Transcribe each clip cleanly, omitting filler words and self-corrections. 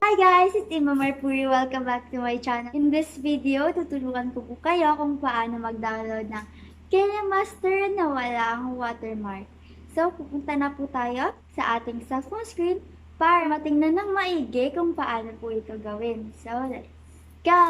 Hi guys! It's Imamar Puri. Welcome back to my channel. In this video, tutulungan ko po kayo kung paano mag-download ng Kinemaster na walang watermark. So, pupunta na po tayo sa ating cellphone screen para matingnan ng maigi kung paano po ito gawin. So, let's go!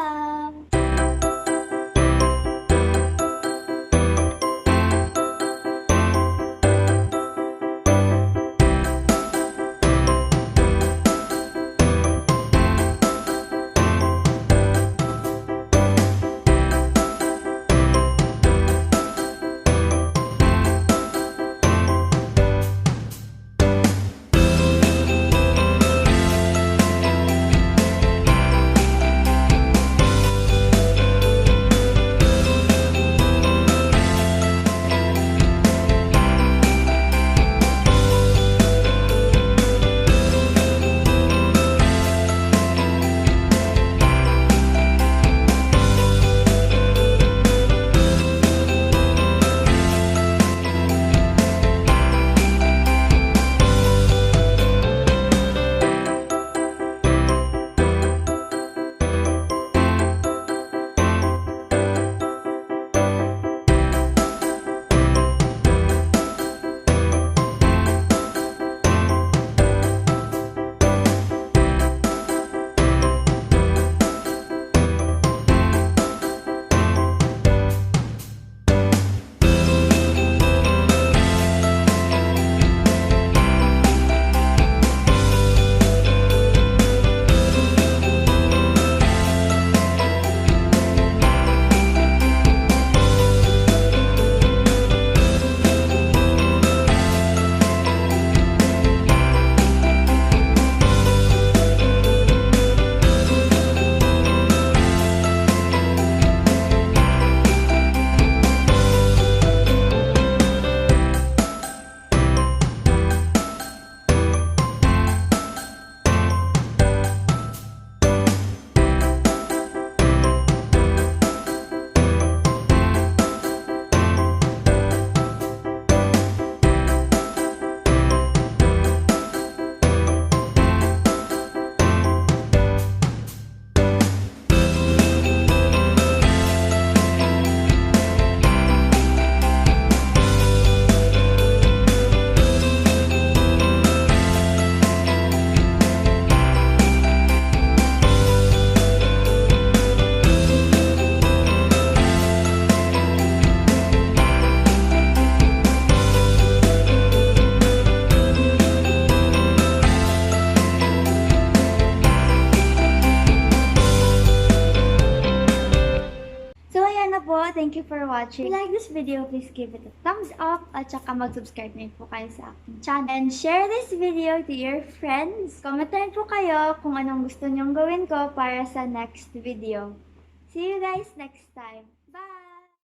Thank you for watching. If you like this video, please give it a thumbs up at saka mag-subscribe na po kayo sa aking channel. And share this video to your friends. Comment na rin po kayo kung anong gusto nyong gawin ko para sa next video. See you guys next time.